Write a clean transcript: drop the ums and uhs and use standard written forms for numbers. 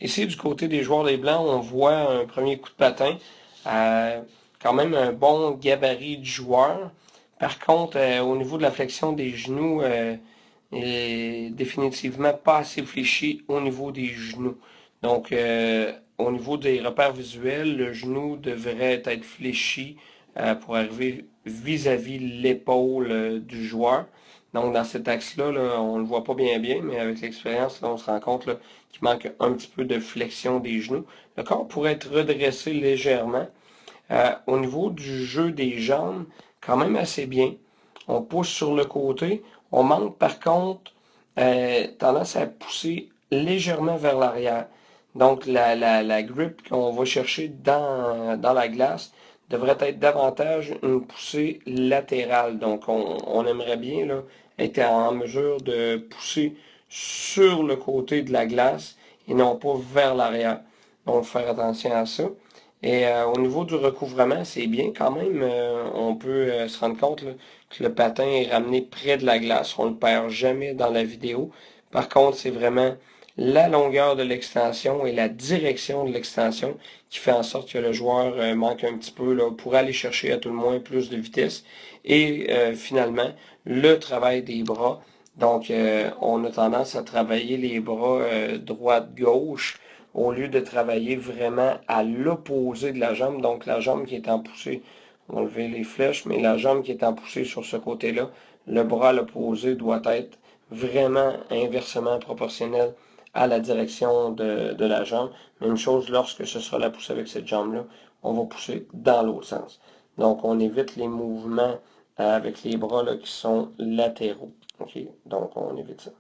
Ici, du côté des joueurs des Blancs, on voit un premier coup de patin. Quand même un bon gabarit du joueur. Par contre, au niveau de la flexion des genoux, il est définitivement pas assez fléchi au niveau des genoux. Donc, au niveau des repères visuels, le genou devrait être fléchi pour arriver vis-à-vis l'épaule du joueur. Donc, dans cet axe-là, là, on ne le voit pas bien, mais avec l'expérience, on se rend compte qu'il manque un petit peu de flexion des genoux. Le corps pourrait être redressé légèrement. Au niveau du jeu des jambes, quand même assez bien. On pousse sur le côté. On manque par contre tendance à pousser légèrement vers l'arrière. Donc la grip qu'on va chercher dans la glace devrait être davantage une poussée latérale. Donc on aimerait bien là, être en mesure de pousser sur le côté de la glace et non pas vers l'arrière. Donc faire attention à ça. Et au niveau du recouvrement, c'est bien quand même. On peut se rendre compte là, que le patin est ramené près de la glace. On ne le perd jamais dans la vidéo. Par contre, c'est vraiment la longueur de l'extension et la direction de l'extension qui fait en sorte que le joueur manque un petit peu là, pour aller chercher à tout le moins plus de vitesse. Et finalement, le travail des bras. Donc, on a tendance à travailler les bras droite-gauche au lieu de travailler vraiment à l'opposé de la jambe. Donc, la jambe qui est en poussée, on va lever les flèches, mais la jambe qui est en poussée sur ce côté-là, le bras à l'opposé doit être vraiment inversement proportionnel à la direction de la jambe. Même chose lorsque ce sera la poussée avec cette jambe-là, on va pousser dans l'autre sens. Donc, on évite les mouvements avec les bras là, qui sont latéraux. OK? Donc, on évite ça.